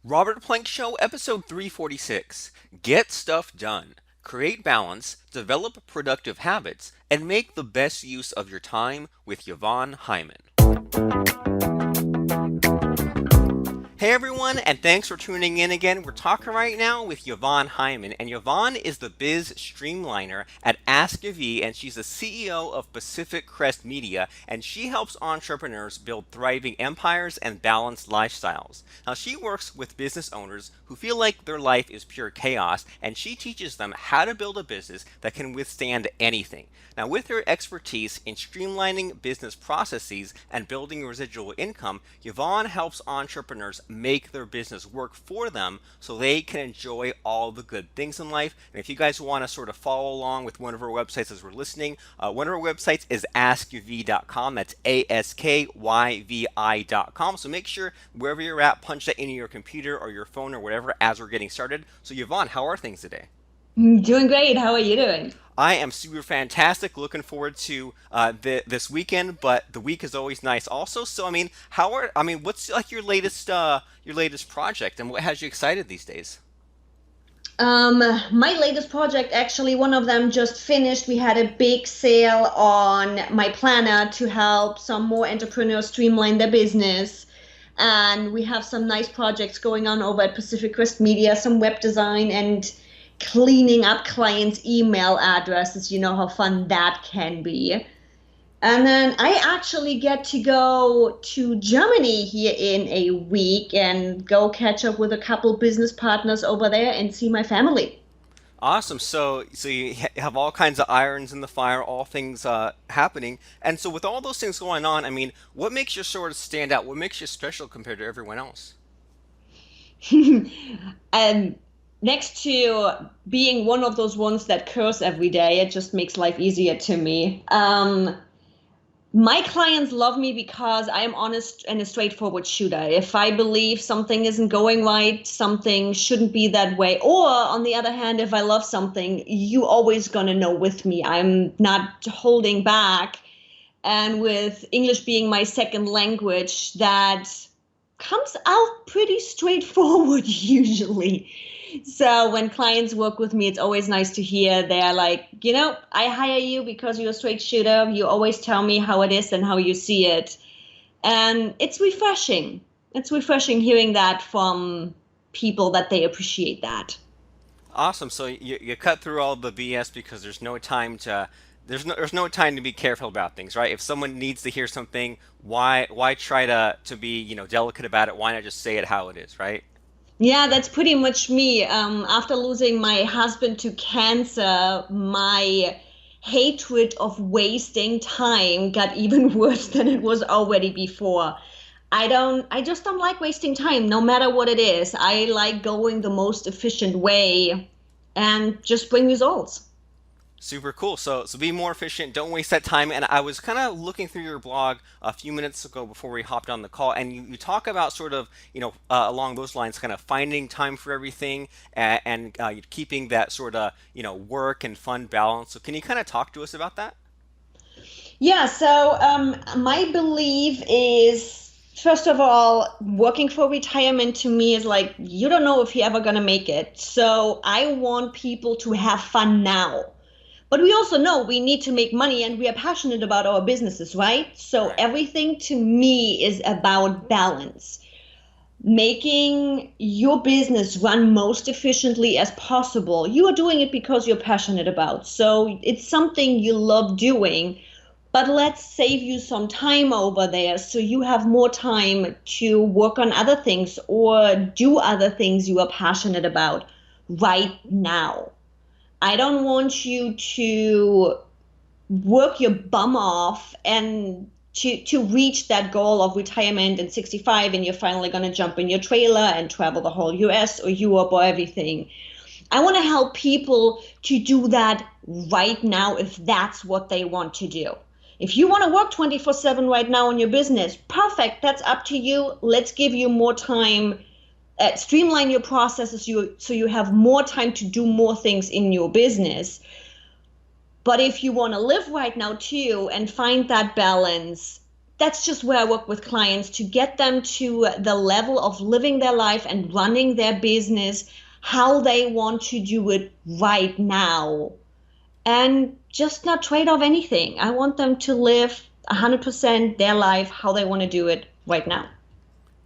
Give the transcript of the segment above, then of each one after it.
Robert Plank Show, episode 346. Get stuff done. Create balance, develop productive habits, and make the best use of your time with Yvonne Heimann. Hey everyone, and thanks for tuning in again. We're talking right now with Yvonne Heimann, and Yvonne is the biz streamliner at Ask Yvi, and she's the CEO of Pacific Crest Media, and she helps entrepreneurs build thriving empires and balanced lifestyles. Now, she works with business owners who feel like their life is pure chaos, and she teaches them how to build a business that can withstand anything. Now, with her expertise in streamlining business processes and building residual income, Yvonne helps entrepreneurs make their business work for them so they can enjoy all the good things in life. And if you guys want to sort of follow along with one of our websites as we're listening, one of our websites is askyvi.com. That's ASKYVI.com. So make sure wherever you're at, punch that into your computer or your phone or whatever as we're getting started. So Yvonne, how are things today? Doing great. How are you doing? I am super fantastic. Looking forward to this weekend, but the week is always nice. Also, so what's like your latest project, and what has you excited these days? My latest project, actually, one of them just finished. We had a big sale on my planner to help some more entrepreneurs streamline their business. And we have some nice projects going on over at Pacific Crest Media, some web design and cleaning up clients' email addresses. You know how fun that can be. And then I actually get to go to Germany here in a week and go catch up with a couple business partners over there and see my family. Awesome. So you have all kinds of irons in the fire, all things happening, and so with all those things going on, I mean, what makes you sort of stand out? What makes you special compared to everyone else? And next to being one of those ones that curse every day, it just makes life easier to me. My clients love me because I am honest and a straightforward shooter. If I believe something isn't going right, something shouldn't be that way. Or on the other hand, if I love something, you always gonna know with me. I'm not holding back. And with English being my second language, that comes out pretty straightforward usually. So when clients work with me, it's always nice to hear they're like, I hire you because you're a straight shooter. You always tell me how it is and how you see it. And it's refreshing. It's refreshing hearing that from people that they appreciate that. Awesome. So you cut through all the BS because there's no time to be careful about things, right? If someone needs to hear something, why try to be delicate about it? Why not just say it how it is, right? Yeah, that's pretty much me. After losing my husband to cancer, my hatred of wasting time got even worse than it was already before. I just don't like wasting time, no matter what it is. I like going the most efficient way and just bring results. Super cool. So be more efficient. Don't waste that time. And I was kind of looking through your blog a few minutes ago before we hopped on the call, and you talk about sort of along those lines, kind of finding time for everything and keeping that sort of work and fun balance. So can you kind of talk to us about that? Yeah, so my belief is, first of all, working for retirement to me is like, you don't know if you're ever going to make it. So I want people to have fun now. But we also know we need to make money and we are passionate about our businesses, right? So Right. everything to me is about balance. Making your business run most efficiently as possible. You are doing it because you're passionate about. So it's something you love doing, but let's save you some time over there so you have more time to work on other things or do other things you are passionate about right now. I don't want you to work your bum off and to reach that goal of retirement at 65 and you're finally going to jump in your trailer and travel the whole US or Europe or everything. I want to help people to do that right now if that's what they want to do. If you want to work 24/7 right now on your business, perfect. That's up to you. Let's give you more time, streamline your processes so you have more time to do more things in your business. But if you want to live right now too and find that balance, that's just where I work with clients to get them to the level of living their life and running their business how they want to do it right now, and just not trade off anything. I want them to live 100% their life how they want to do it right now.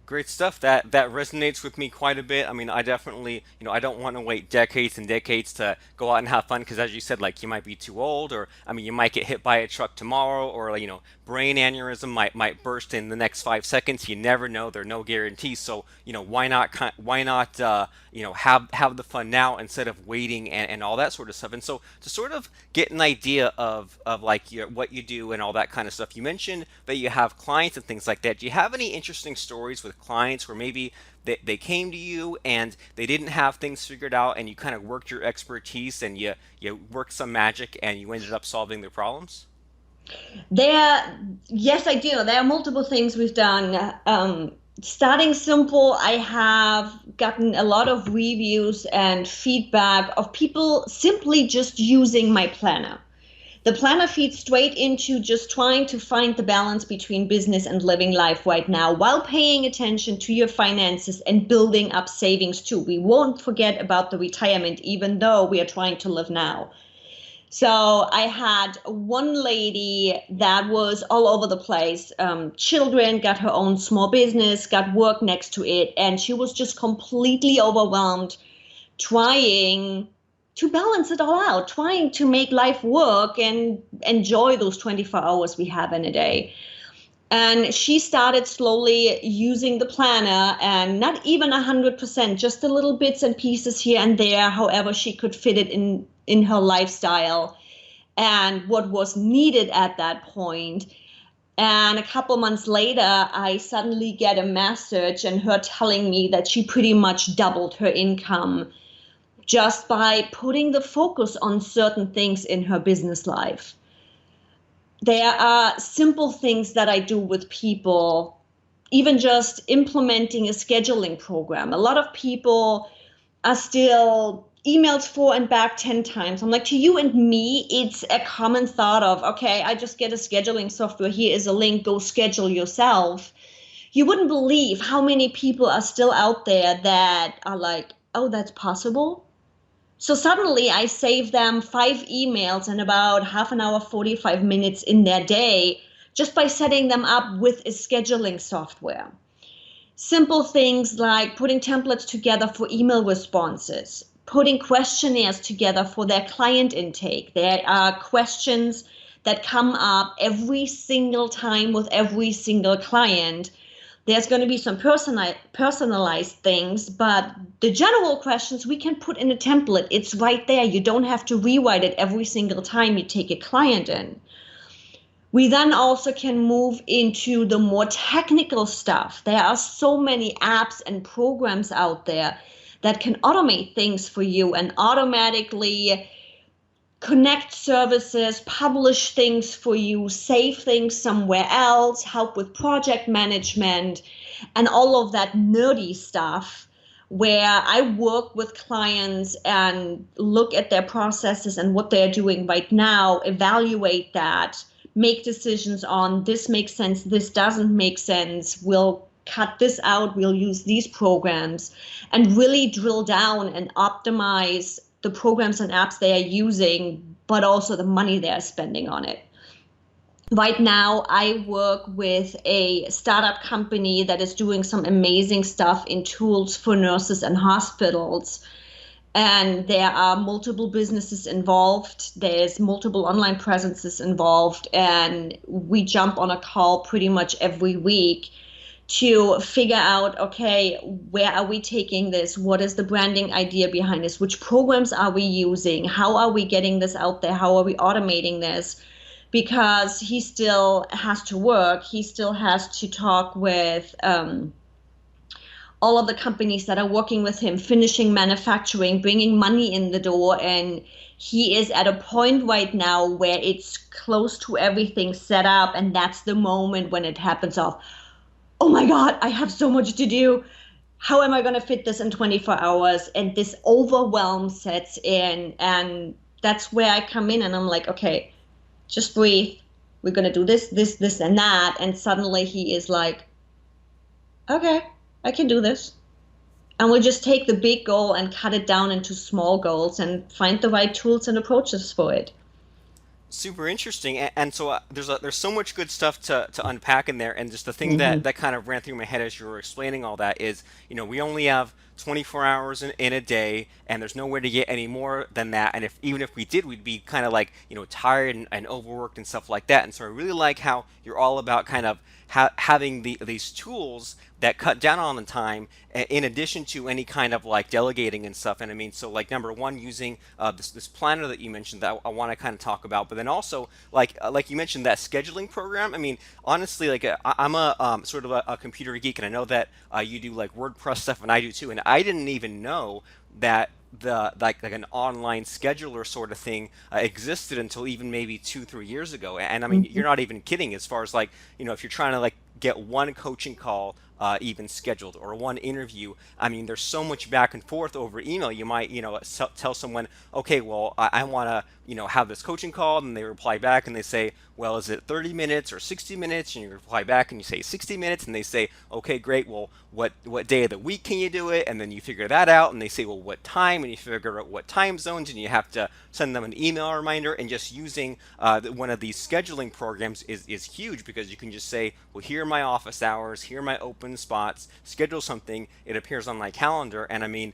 Great stuff. That resonates with me quite a bit. I mean, I definitely, I don't want to wait decades and decades to go out and have fun because, as you said, like you might be too old, or I mean, you might get hit by a truck tomorrow, or like, brain aneurysm might burst in the next 5 seconds. You never know. There are no guarantees. So, why not have the fun now instead of waiting and all that sort of stuff. And so to sort of get an idea of like what you do and all that kind of stuff, you mentioned that you have clients and things like that. Do you have any interesting stories with clients where maybe they came to you and they didn't have things figured out, and you kind of worked your expertise and you worked some magic and you ended up solving their problems? Yes, I do. There are multiple things we've done. Starting simple, I have gotten a lot of reviews and feedback of people simply just using my planner. The planner feeds straight into just trying to find the balance between business and living life right now while paying attention to your finances and building up savings too. We won't forget about the retirement, even though we are trying to live now. So I had one lady that was all over the place. Children, got her own small business, got work next to it, and she was just completely overwhelmed trying to balance it all out, trying to make life work and enjoy those 24 hours we have in a day. And she started slowly using the planner, and not even 100%, just the little bits and pieces here and there, however she could fit it in her lifestyle and what was needed at that point. And a couple months later, I suddenly get a message and her telling me that she pretty much doubled her income just by putting the focus on certain things in her business life. There are simple things that I do with people, even just implementing a scheduling program. A lot of people are still emailed forward and back 10 times. I'm like, to you and me, it's a common thought of, okay, I just get a scheduling software. Here is a link, go schedule yourself. You wouldn't believe how many people are still out there that are like, oh, that's possible. So suddenly I save them 5 emails and about half an hour, 45 minutes in their day just by setting them up with a scheduling software. Simple things like putting templates together for email responses, putting questionnaires together for their client intake. There are questions that come up every single time with every single client. There's going to be some personalized things, but the general questions we can put in a template. It's right there. You don't have to rewrite it every single time you take a client in. We then also can move into the more technical stuff. There are so many apps and programs out there that can automate things for you and automatically connect services, publish things for you, save things somewhere else, help with project management, and all of that nerdy stuff where I work with clients and look at their processes and what they're doing right now, evaluate that, make decisions on this makes sense, this doesn't make sense, we'll cut this out, we'll use these programs, and really drill down and optimize the programs and apps they are using, but also the money they are spending on it. Right now, I work with a startup company that is doing some amazing stuff in tools for nurses and hospitals. And there are multiple businesses involved. There's multiple online presences involved. And we jump on a call pretty much every week to figure out, okay, where are we taking this? What is the branding idea behind this? Which programs are we using? How are we getting this out there? How are we automating this? Because he still has to work. He still has to talk with all of the companies that are working with him, finishing manufacturing, bringing money in the door. And he is at a point right now where it's close to everything set up. And that's the moment when it happens of, oh my God, I have so much to do. How am I going to fit this in 24 hours? And this overwhelm sets in. And that's where I come in and I'm like, okay, just breathe. we're going to do this, this, this, and that. And suddenly he is like, okay, I can do this. And we'll just take the big goal and cut it down into small goals and find the right tools and approaches for it. Super interesting, and so there's so much good stuff to unpack in there, and just the thing Mm-hmm. that kind of ran through my head as you were explaining all that is, we only have 24 hours in a day, and there's nowhere to get any more than that, and even if we did, we'd be kind of like, tired and overworked and stuff like that. And so I really like how you're all about kind of having these tools that cut down on the time, in addition to any kind of like delegating and stuff. And I mean, so like number one, using this planner that you mentioned that I want to kind of talk about, but then also like you mentioned, that scheduling program. I mean, honestly, like I'm a sort of a computer geek, and I know that you do like WordPress stuff, and I do too. And I didn't even know that the like an online scheduler sort of thing existed until even maybe 2-3 years ago. And I mean, Mm-hmm. you're not even kidding, as far as like, if you're trying to like get one coaching call even scheduled, or one interview. I mean, there's so much back and forth over email. You might, tell someone, okay, well, I want to, have this coaching call, and they reply back and they say, well, is it 30 minutes or 60 minutes? And you reply back and you say 60 minutes, and they say, okay, great. Well, what day of the week can you do it? And then you figure that out, and they say, well, what time? And you figure out what time zones, and you have to send them an email reminder. And just using one of these scheduling programs is huge, because you can just say, well, here are my office hours, here are my open spots, schedule something, it appears on my calendar. And I mean,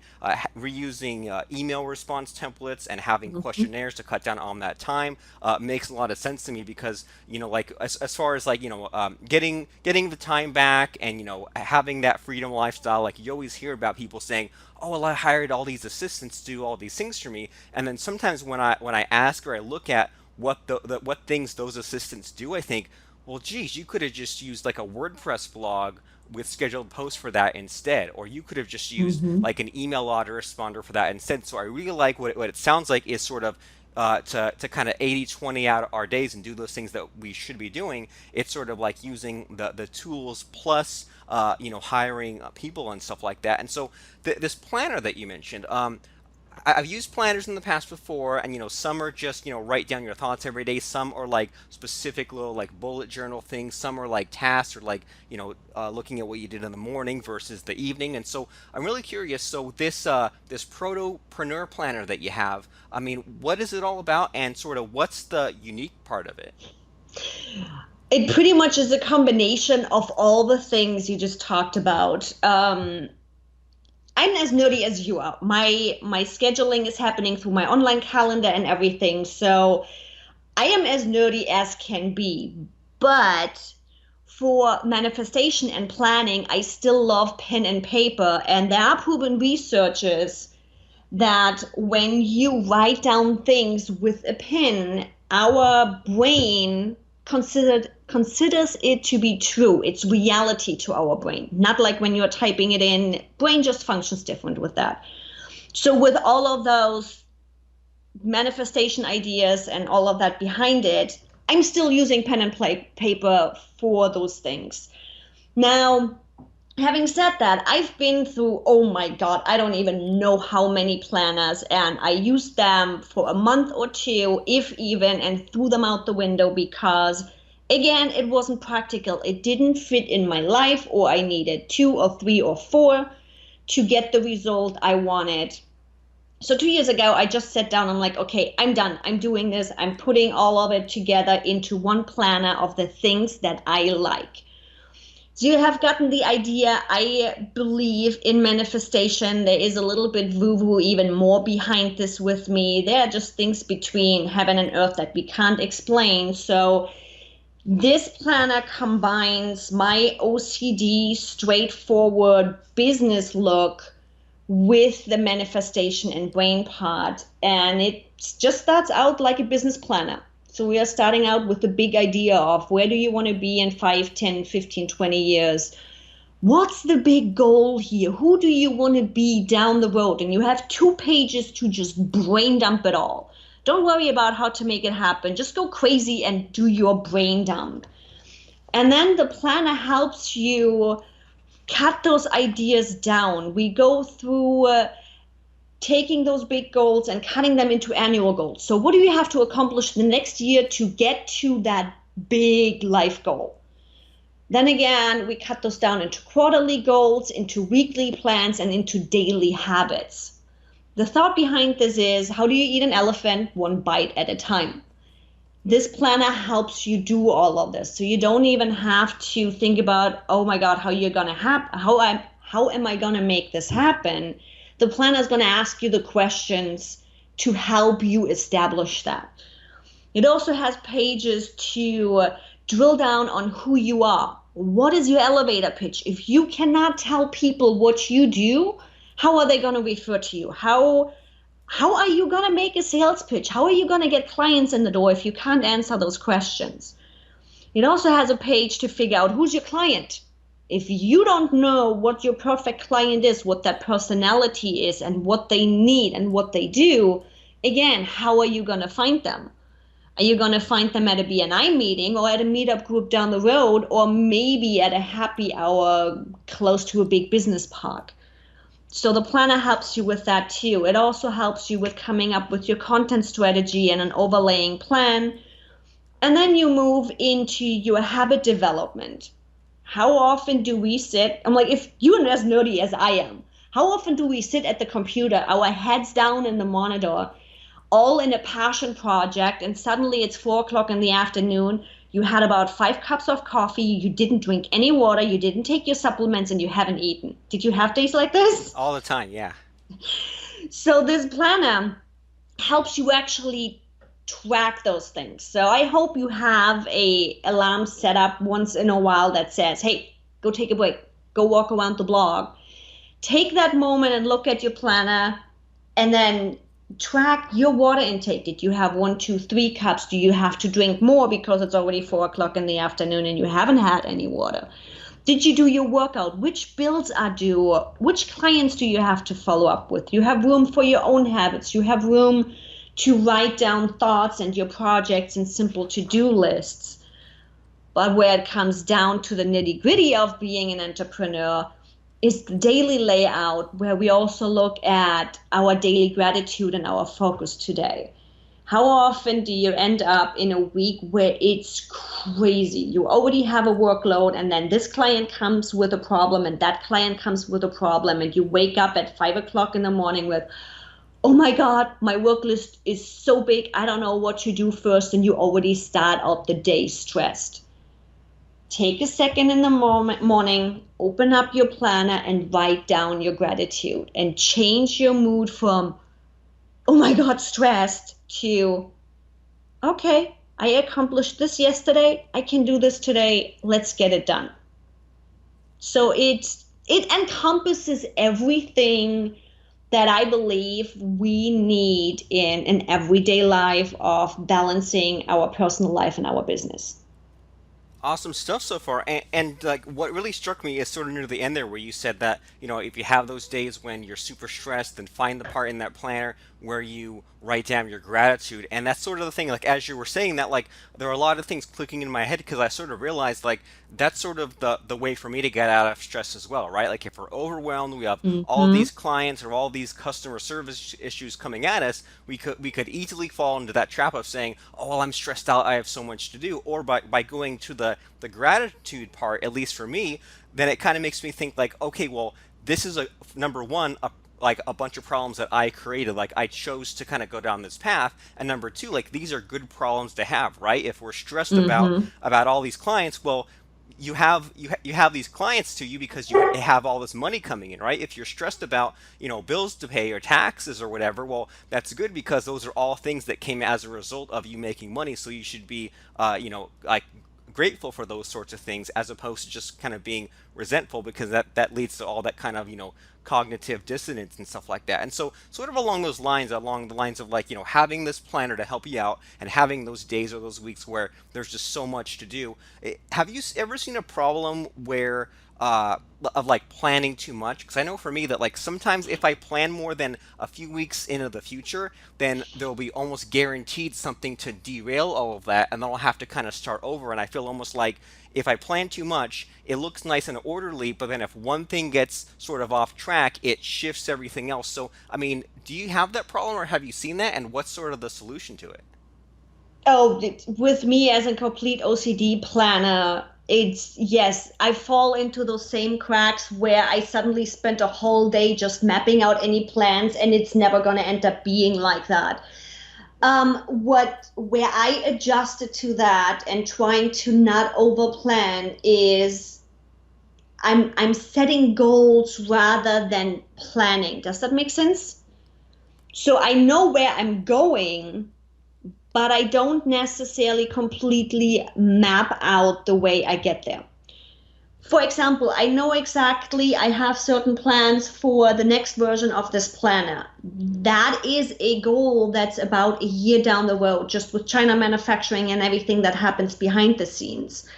reusing email response templates and having Mm-hmm. questionnaires to cut down on that time makes a lot of sense to me, because like as far as like getting the time back, and having that freedom lifestyle. Like, you always hear about people saying, oh, well, I hired all these assistants to do all these things for me. And then sometimes when I ask, or I look at what what things those assistants do, I think, well, geez, you could have just used like a WordPress blog with scheduled posts for that instead, or you could have just used Mm-hmm. like an email autoresponder for that instead. So I really like what it sounds like is sort of to kind of 80-20 out our days and do those things that we should be doing. It's sort of like using the tools plus hiring people and stuff like that. And so this planner that you mentioned, I've used planners in the past before, and some are just write down your thoughts every day. Some are like specific little like bullet journal things. Some are like tasks, or like looking at what you did in the morning versus the evening. And so I'm really curious. So this Protopreneur Planner that you have, I mean, what is it all about, and sort of what's the unique part of it? It pretty much is a combination of all the things you just talked about. I'm as nerdy as you are. My scheduling is happening through my online calendar and everything. So I am as nerdy as can be. But for manifestation and planning, I still love pen and paper. And there are proven researchers that when you write down things with a pen, our brain considers it to be true. It's reality to our brain. Not like when you're typing it in, brain just functions different with that. So with all of those manifestation ideas and all of that behind it, I'm still using pen and paper for those things. Now, having said that, I've been through, oh my God, I don't even know how many planners, and I used them for a month or two, if even, and threw them out the window because, again, it wasn't practical. It didn't fit in my life, or I needed 2 or 3 or 4 to get the result I wanted. So 2 years ago, I just sat down. I'm like, okay, I'm done. I'm doing this. I'm putting all of it together into one planner of the things that I like. So you have gotten the idea. I believe in manifestation. There is a little bit woo-woo, even more behind this with me. There are just things between heaven and earth that we can't explain. So this planner combines my OCD, straightforward business look with the manifestation and brain part. And it just starts out like a business planner. So we are starting out with the big idea of where do you want to be in 5, 10, 15, 20 years? What's the big goal here? Who do you want to be down the road? And you have 2 pages to just brain dump it all. Don't worry about how to make it happen. Just go crazy and do your brain dump. And then the planner helps you cut those ideas down. We go through taking those big goals and cutting them into annual goals. So what do you have to accomplish the next year to get to that big life goal. Then again, we cut those down into quarterly goals, into weekly plans, and into daily habits. The thought behind this is, how do you eat an elephant one bite at a time? This planner helps you do all of this. So you don't even have to think about, oh my God, how am I gonna make this happen? The planner is gonna ask you the questions to help you establish that. It also has pages to drill down on who you are. What is your elevator pitch? If you cannot tell people what you do, how are they going to refer to you? How are you going to make a sales pitch? How are you going to get clients in the door if you can't answer those questions? It also has a page to figure out who's your client. If you don't know what your perfect client is, what their personality is, and what they need and what they do, again, how are you going to find them? Are you going to find them at a BNI meeting or at a meetup group down the road, or maybe at a happy hour close to a big business park? So the planner helps you with that too. It also helps you with coming up with your content strategy and an overlaying plan. And then you move into your habit development. How often do we sit? I'm like, if you're as nerdy as I am, how often do we sit at the computer, our heads down in the monitor, all in a passion project, and suddenly it's 4 o'clock in the afternoon, you had about 5 cups of coffee, you didn't drink any water, you didn't take your supplements, and you haven't eaten? Did you have days like this? All the time, yeah. So this planner helps you actually track those things. So I hope you have a alarm set up once in a while that says, hey, go take a break, go walk around the block. Take that moment and look at your planner, and then track your water intake. Did you have 1, 2, 3 cups? Do you have to drink more because it's already 4 o'clock in the afternoon and you haven't had any water? Did you do your workout? Which bills are due? Which clients do you have to follow up with? You have room for your own habits. You have room to write down thoughts and your projects in simple to-do lists. But where it comes down to the nitty-gritty of being an entrepreneur is the daily layout, where we also look at our daily gratitude and our focus today. How often do you end up in a week where it's crazy? You already have a workload, and then this client comes with a problem, and that client comes with a problem, and you wake up at 5 o'clock in the morning with, oh my God, my work list is so big, I don't know what to do first, and you already start out the day stressed. Take a second in the morning, open up your planner and write down your gratitude, and change your mood from, oh my God, stressed, to, okay, I accomplished this yesterday, I can do this today, let's get it done. So it encompasses everything that I believe we need in an everyday life of balancing our personal life and our business. Awesome stuff so far. And like what really struck me is sort of near the end there where you said that, if you have those days when you're super stressed, then find the part in that planner where you write down your gratitude. And that's sort of the thing, like as you were saying that, like there are a lot of things clicking in my head because I sort of realized like that's sort of the way for me to get out of stress as well, right? Like if we're overwhelmed, we have all Mm-hmm. these clients or all these customer service issues coming at us, we could easily fall into that trap of saying, oh well, I'm stressed out, I have so much to do. Or by going to the gratitude part, at least for me, then it kind of makes me think like, okay, well, this is a number one, like a bunch of problems that I created, like I chose to kind of go down this path, and number two, like these are good problems to have, right? If we're stressed Mm-hmm. about all these clients, well, you have these clients to you because you have all this money coming in, right? If you're stressed about bills to pay or taxes or whatever, well, that's good because those are all things that came as a result of you making money. So you should be like grateful for those sorts of things as opposed to just kind of being resentful, because that leads to all that kind of cognitive dissonance and stuff like that. And so sort of along those lines, along the lines of like having this planner to help you out and having those days or those weeks where there's just so much to do. Have you ever seen a problem where of like planning too much? Because I know for me that like sometimes if I plan more than a few weeks into the future, then there'll be almost guaranteed something to derail all of that, and then I'll have to kind of start over. And I feel almost like if I plan too much, it looks nice and orderly, but then if one thing gets sort of off track, it shifts everything else. So, I mean, do you have that problem or have you seen that? And what's sort of the solution to it? Oh, with me as a complete OCD planner, it's yes, I fall into those same cracks where I suddenly spent a whole day just mapping out any plans, and it's never going to end up being like that. What where I adjusted to that and trying to not overplan is I'm setting goals rather than planning. Does that make sense? So I know where I'm going, but I don't necessarily completely map out the way I get there. For example, I know exactly I have certain plans for the next version of this planner. That is a goal that's about a year down the road, just with China manufacturing and everything that happens behind the scenes.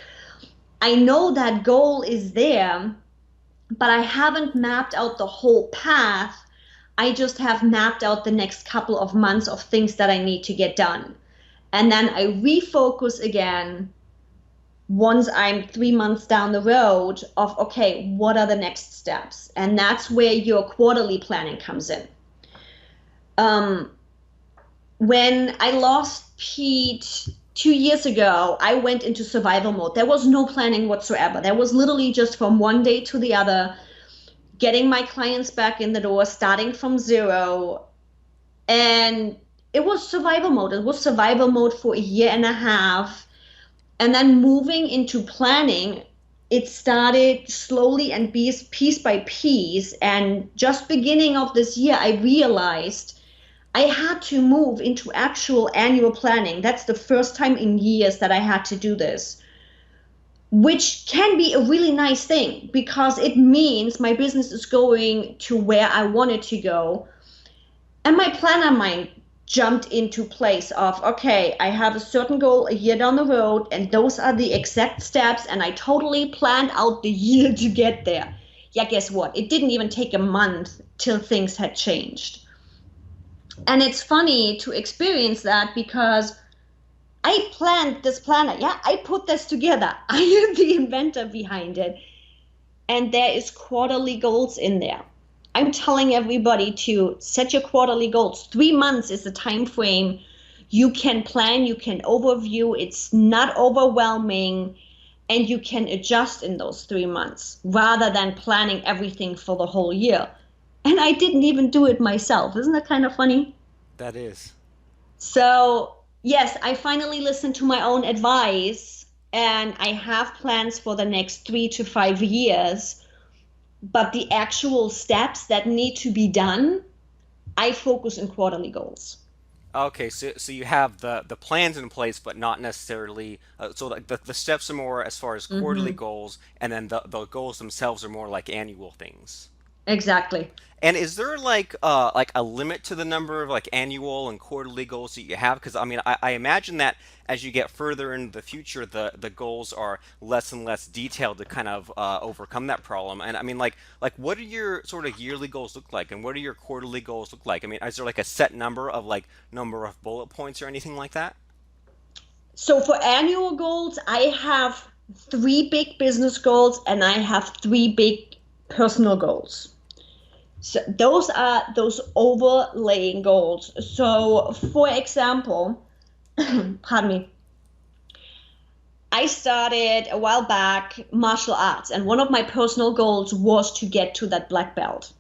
I know that goal is there, but I haven't mapped out the whole path. I just have mapped out the next couple of months of things that I need to get done. And then I refocus again once I'm 3 months down the road of, okay, what are the next steps? And that's where your quarterly planning comes in. Um, when I lost Pete 2 years ago, I went into survival mode. There was no planning whatsoever. There was literally just from one day to the other, getting my clients back in the door, starting from zero. And it was survival mode. It was survival mode for a year and a half. And then moving into planning, it started slowly and piece by piece. And just beginning of this year, I realized I had to move into actual annual planning. That's the first time in years that I had to do this, which can be a really nice thing because it means my business is going to where I want it to go. And my planner mind jumped into place of, okay, I have a certain goal a year down the road, and those are the exact steps, and I totally planned out the year to get there. Yeah, guess what? It didn't even take a month till things had changed. And it's funny to experience that because I planned this planner. Yeah, I put this together. I am the inventor behind it. And there is quarterly goals in there. I'm telling everybody to set your quarterly goals. 3 months is the time frame you can plan, you can overview. It's not overwhelming, and you can adjust in those 3 months rather than planning everything for the whole year. And I didn't even do it myself. Isn't that kind of funny? That is. So, yes, I finally listened to my own advice, and I have plans for the next 3 to 5 years. But the actual steps that need to be done, I focus on quarterly goals. Okay, so you have the plans in place, but not necessarily. So like the steps are more as far as quarterly Hmm. goals, and then the goals themselves are more like annual things. Exactly. And is there like a limit to the number of like annual and quarterly goals that you have? Because I mean, I imagine that as you get further into the future, the goals are less and less detailed to kind of overcome that problem. And I mean, like what do your sort of yearly goals look like, and what do your quarterly goals look like? I mean, is there like a set number of like number of bullet points or anything like that? So for annual goals, I have three big business goals and I have three big personal goals. So those are those overlaying goals. So for example, pardon me, I started a while back martial arts, and one of my personal goals was to get to that black belt.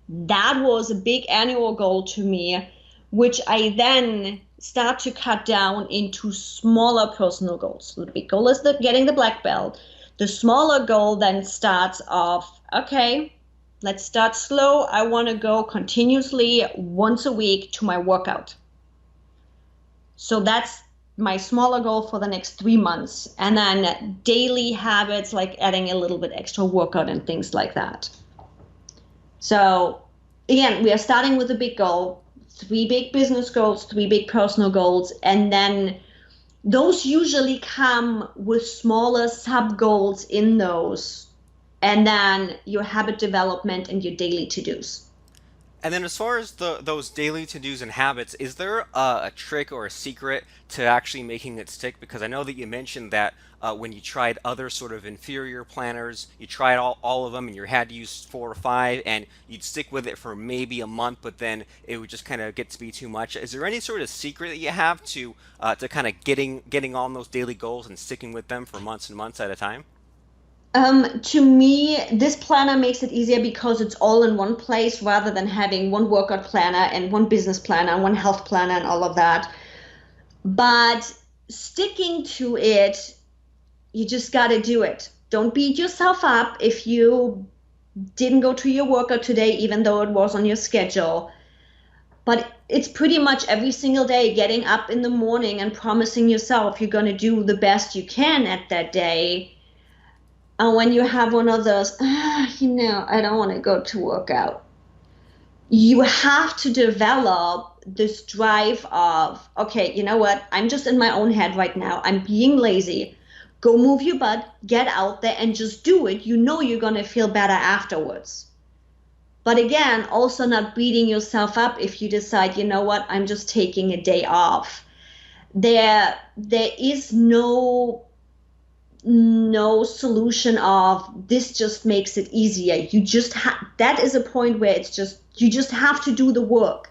That was a big annual goal to me, which I then start to cut down into smaller personal goals. So the big goal is getting the black belt. The smaller goal then starts off, okay, let's start slow. I want to go continuously once a week to my workout. So that's my smaller goal for the next 3 months. And then daily habits like adding a little bit extra workout and things like that. So again, we are starting with a big goal, three big business goals, three big personal goals, and then those usually come with smaller sub goals in those, and then your habit development and your daily to dos. And then as far as those daily to-dos and habits, is there a trick or a secret to actually making it stick? Because I know that you mentioned that when you tried other sort of inferior planners, you tried all of them and you had to use 4 or 5 and you'd stick with it for maybe a month, but then it would just kind of get to be too much. Is there any sort of secret that you have to kind of getting on those daily goals and sticking with them for months and months at a time? To me, this planner makes it easier because it's all in one place rather than having one workout planner and one business planner and one health planner and all of that. But sticking to it, you just got to do it. Don't beat yourself up if you didn't go to your workout today, even though it was on your schedule. But it's pretty much every single day getting up in the morning and promising yourself you're going to do the best you can at that day. And when you have one of those, I don't want to go to work out, you have to develop this drive of, okay, you know what? I'm just in my own head right now. I'm being lazy. Go move your butt, get out there and just do it. You know you're going to feel better afterwards. But again, also not beating yourself up if you decide, you know what? I'm just taking a day off. There is no solution of this just makes it easier. You just that is a point where it's just you just have to do the work.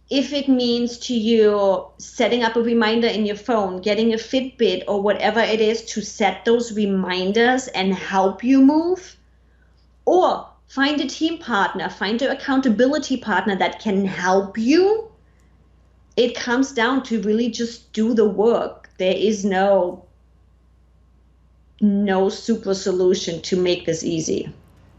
If it means to you setting up a reminder in your phone, getting a Fitbit or whatever it is to set those reminders and help you move, or find a team partner, find an accountability partner that can help you. It comes down to really just do the work. There is no super solution to make this easy.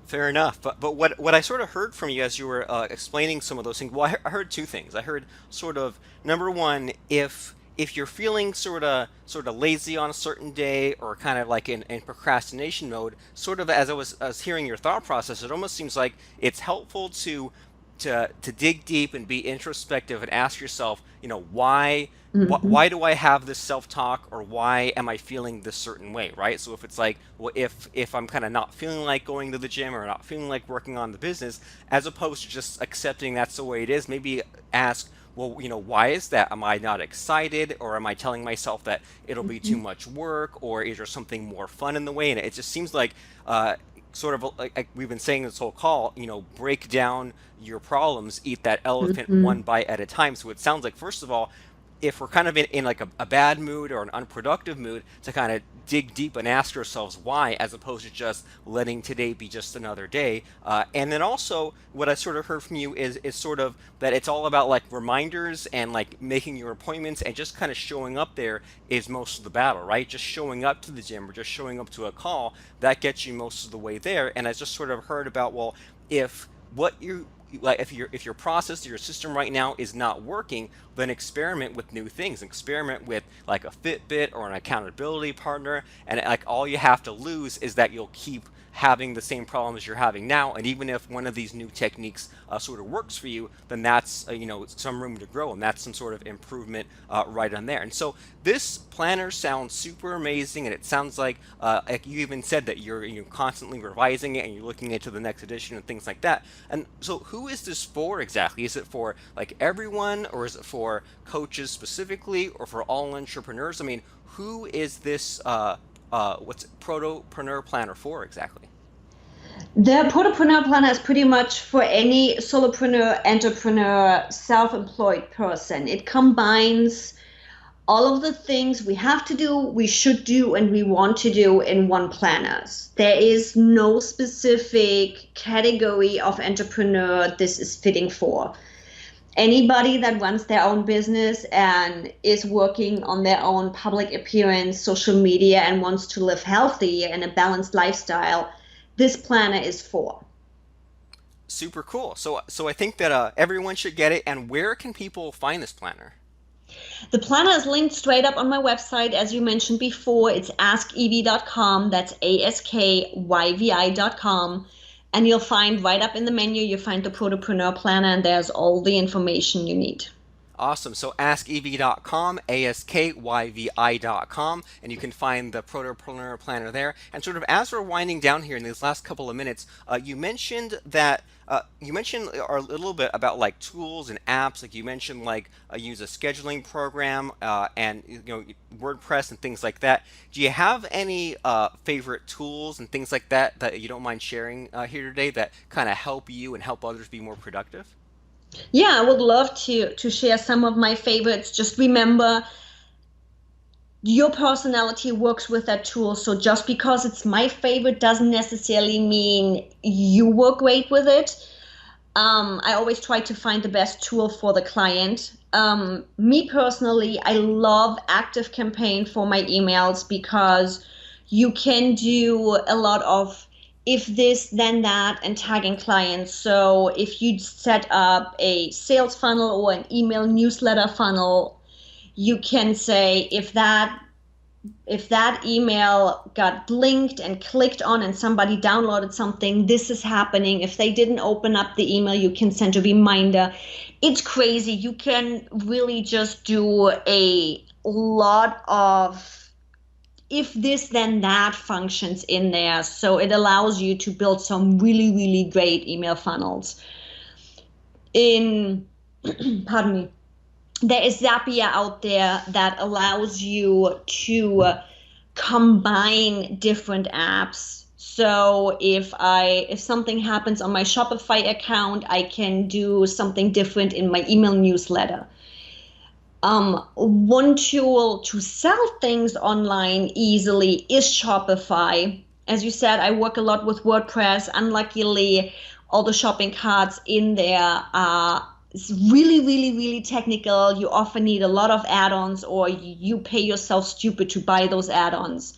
Fair enough. But what I sort of heard from you as you were explaining some of those things, well, I heard two things. I heard sort of number one, if you're feeling sort of lazy on a certain day or kind of like in procrastination mode, sort of as I was hearing your thought process, it almost seems like it's helpful to dig deep and be introspective and ask yourself, Hmm. why do I have this self-talk, or why am I feeling this certain way, right? So if it's like, well, if I'm kind of not feeling like going to the gym or not feeling like working on the business, as opposed to just accepting that's the way it is, maybe ask, well, why is that? Am I not excited, or am I telling myself that it'll be too much work, or is there something more fun in the way? And it just seems like sort of like we've been saying this whole call, break down your problems, eat that elephant one Hmm. bite at a time. So it sounds like, first of all, if we're kind of in like a bad mood or an unproductive mood, to kind of dig deep and ask ourselves why, as opposed to just letting today be just another day. And then also, what I sort of heard from you is sort of that it's all about like reminders and like making your appointments, and just kind of showing up there is most of the battle, right? Just showing up to the gym or just showing up to a call, that gets you most of the way there. And I just sort of heard about, well, if what you like if your process, your system right now is not working, then experiment with new things. Experiment with like a Fitbit or an accountability partner, and like all you have to lose is that you'll keep having the same problems you're having now. And even if one of these new techniques sort of works for you, then that's some room to grow, and that's some sort of improvement right on there. And so this planner sounds super amazing, and it sounds like you even said that you're constantly revising it and you're looking into the next edition and things like that. And so, who is this for exactly? Is it for like everyone, or is it for coaches specifically, or for all entrepreneurs? I mean, who is this? What's Protopreneur Planner for exactly? The Protopreneur Planner is pretty much for any solopreneur, entrepreneur, self-employed person. It combines all of the things we have to do, we should do, and we want to do in one planner. There is no specific category of entrepreneur this is fitting for. Anybody that runs their own business and is working on their own public appearance, social media, and wants to live healthy and a balanced lifestyle, this planner is for. Super cool. So I think that everyone should get it. And where can people find this planner? The planner is linked straight up on my website. As you mentioned before, it's askyvi.com. That's ASKYVI.com. And you'll find right up in the menu, you'll find the Protopreneur Planner, and there's all the information you need. Awesome. So askyvi.com, askyvi.com, and you can find the Protopreneur Planner there. And sort of as we're winding down here in these last couple of minutes, you mentioned that You mentioned a little bit about like tools and apps. Like you mentioned, like use a scheduling program and WordPress and things like that. Do you have any favorite tools and things like that that you don't mind sharing here today that kind of help you and help others be more productive? Yeah, I would love to share some of my favorites. Just remember, your personality works with that tool. So just because it's my favorite doesn't necessarily mean you work great with it. I always try to find the best tool for the client. Me personally, I love Active Campaign for my emails because you can do a lot of if this, then that, and tagging clients. So if you set up a sales funnel or an email newsletter funnel, you can say if that email got linked and clicked on and somebody downloaded something, this is happening. If they didn't open up the email, you can send a reminder. It's crazy. You can really just do a lot of if this then that functions in there. So it allows you to build some really, really great email funnels. In pardon me, there is Zapier out there that allows you to combine different apps. So if something happens on my Shopify account, I can do something different in my email newsletter. One tool to sell things online easily is Shopify. As you said, I work a lot with WordPress. Unluckily, all the shopping carts in there are really, really, really technical. You often need a lot of add-ons, or you pay yourself stupid to buy those add-ons.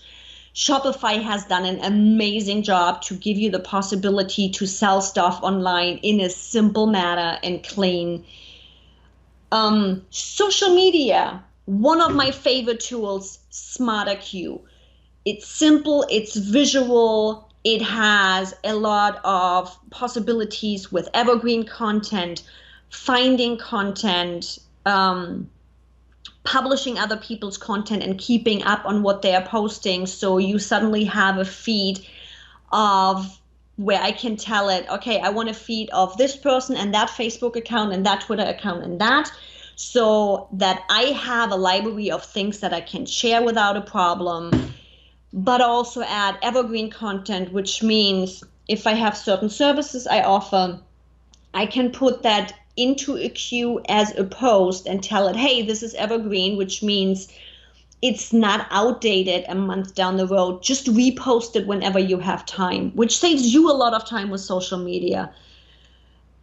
Shopify has done an amazing job to give you the possibility to sell stuff online in a simple manner and clean. Social media, one of my favorite tools, SmarterQ. It's simple, it's visual, it has a lot of possibilities with evergreen content, finding content, publishing other people's content and keeping up on what they are posting. So you suddenly have a feed of where I can tell it, okay, I want a feed of this person and that Facebook account and that Twitter account and that, so that I have a library of things that I can share without a problem, but also add evergreen content, which means if I have certain services I offer, I can put that into a queue as a post and tell it, hey, this is evergreen, which means it's not outdated a month down the road. Just repost it whenever you have time, which saves you a lot of time with social media.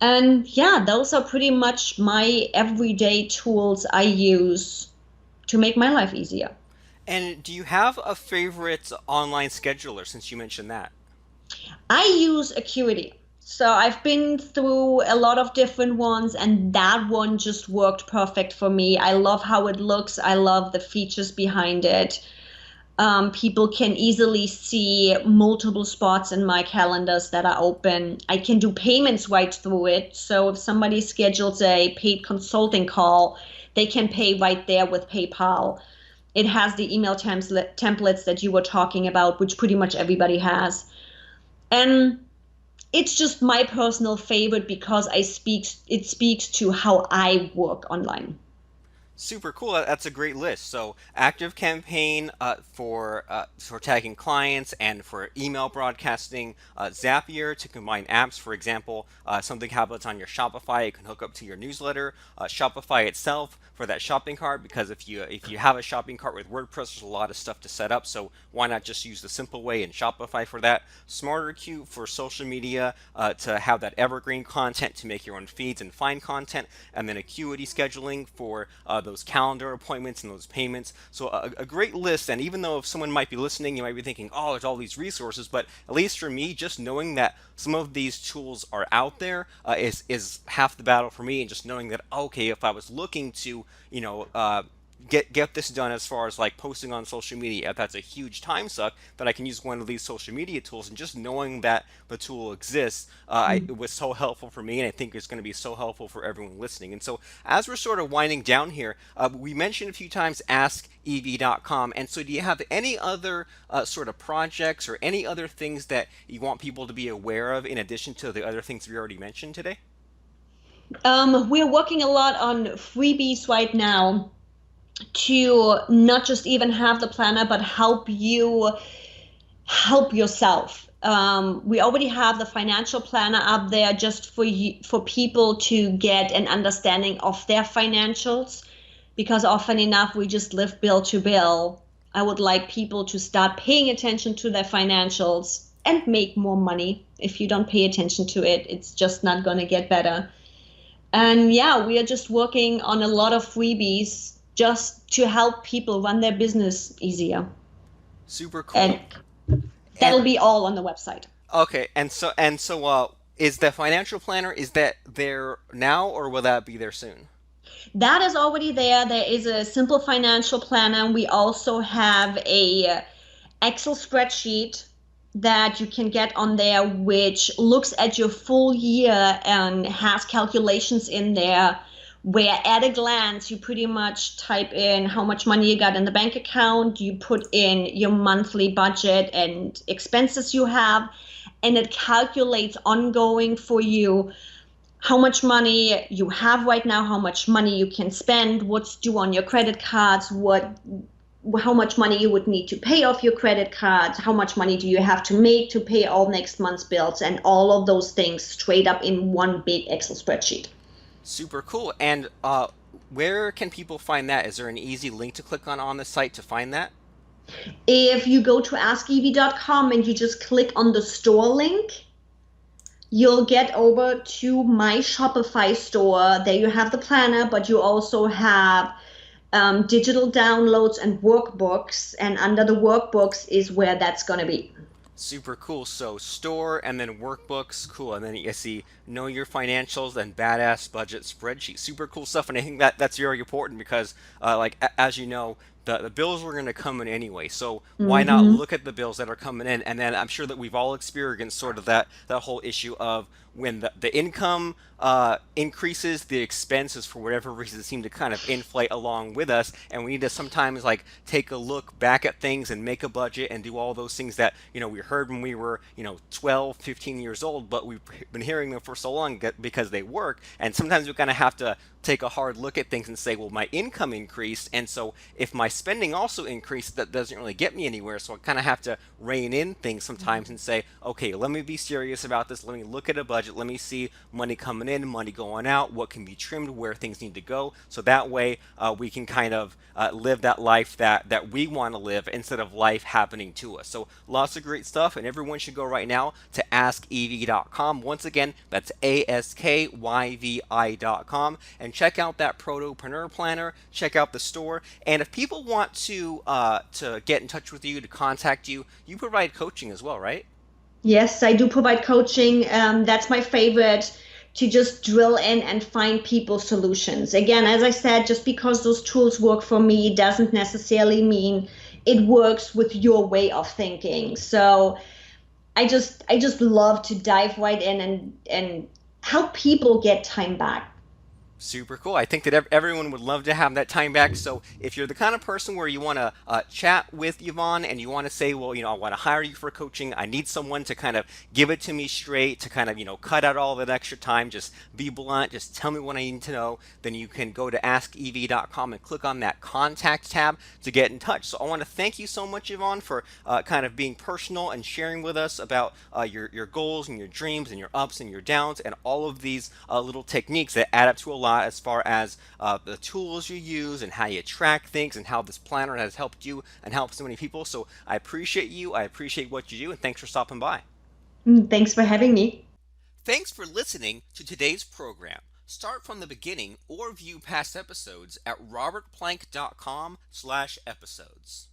And yeah, those are pretty much my everyday tools I use to make my life easier. And do you have a favorite online scheduler since you mentioned that? I use Acuity. So I've been through a lot of different ones, and that one just worked perfect for me. I love how it looks. I love the features behind it. People can easily see multiple spots in my calendars that are open. I can do payments right through it. So if somebody schedules a paid consulting call, they can pay right there with PayPal. It has the email templates that you were talking about, which pretty much everybody has. And it's just my personal favorite because it speaks to how I work online. Super cool. That's a great list. So active campaign for tagging clients and for email broadcasting. Zapier to combine apps. For example, something happens on your Shopify, it can hook up to your newsletter. Shopify itself for that shopping cart, because if you have a shopping cart with WordPress, there's a lot of stuff to set up. So why not just use the simple way in Shopify for that? Smarter Queue for social media to have that evergreen content to make your own feeds and find content, and then Acuity scheduling for those calendar appointments and those payments. So a great list. And even though if someone might be listening, you might be thinking, oh, there's all these resources, but at least for me, just knowing that some of these tools are out there is half the battle for me. And just knowing that, okay, if I was looking to, get this done as far as like posting on social media. If that's a huge time suck, that I can use one of these social media tools, and just knowing that the tool exists, it was so helpful for me, and I think it's going to be so helpful for everyone listening. And so as we're sort of winding down here, we mentioned a few times AskEv.com, and so do you have any other sort of projects or any other things that you want people to be aware of in addition to the other things we already mentioned today? We're working a lot on freebies right now to not just even have the planner, but help yourself. We already have the financial planner up there just for people to get an understanding of their financials, because often enough we just live bill to bill. I would like people to start paying attention to their financials and make more money. If you don't pay attention to it, it's just not going to get better. And yeah, we are just working on a lot of freebies just to help people run their business easier. Super cool. And And that'll be all on the website. okay, and so is the financial planner, is that there now, or will that be there soon? That is already there. There is a simple financial planner. We also have a Excel spreadsheet that you can get on there, which looks at your full year and has calculations in there where at a glance you pretty much type in how much money you got in the bank account, you put in your monthly budget and expenses you have, and it calculates ongoing for you how much money you have right now, how much money you can spend, what's due on your credit cards, how much money you would need to pay off your credit cards, how much money do you have to make to pay all next month's bills, and all of those things straight up in one big Excel spreadsheet. Super cool. And where can people find that? Is there an easy link to click on the site to find that? If you go to askyvi.com and you just click on the store link, you'll get over to my Shopify store. There you have the planner, but you also have digital downloads and workbooks. And under the workbooks is where that's going to be. Super cool. So store and then workbooks, cool. And then you see know your financials and badass budget spreadsheet. Super cool stuff. And I think that that's very important because, as you know, the bills are going to come in anyway. So why not Mm-hmm. look at the bills that are coming in? And then I'm sure that we've all experienced sort of that whole issue of when the income increases, the expenses for whatever reason seem to kind of inflate along with us, and we need to sometimes like take a look back at things and make a budget and do all those things that we heard when we were 12, 15 years old, but we've been hearing them for so long because they work. And sometimes we kind of have to take a hard look at things and say, well, my income increased, and so if my spending also increased, that doesn't really get me anywhere. So I kind of have to rein in things sometimes and say, okay, let me be serious about this. Let me look at a budget. Let me see money coming in, money going out, what can be trimmed, where things need to go. So that way we can kind of live that life that we want to live instead of life happening to us. So lots of great stuff, and everyone should go right now to askyvi.com. Once again, that's askyvi.com, and check out that Protopreneur Planner. Check out the store, and if people want to get in touch with you, to contact you, you provide coaching as well, right? Yes, I do provide coaching. That's my favorite, to just drill in and find people solutions. Again, as I said, just because those tools work for me doesn't necessarily mean it works with your way of thinking. So I just love to dive right in and help people get time back. Super cool. I think that everyone would love to have that time back. So if you're the kind of person where you want to chat with Yvonne and you want to say, well, I want to hire you for coaching. I need someone to kind of give it to me straight, to kind of, cut out all that extra time. Just be blunt. Just tell me what I need to know. Then you can go to askev.com and click on that contact tab to get in touch. So I want to thank you so much, Yvonne, for kind of being personal and sharing with us about your goals and your dreams and your ups and your downs and all of these little techniques that add up to a lot as far as the tools you use and how you track things and how this planner has helped you and helped so many people. So I appreciate you. I appreciate what you do, and thanks for stopping by. Thanks for having me. Thanks for listening to today's program. Start from the beginning or view past episodes at robertplank.com/episodes.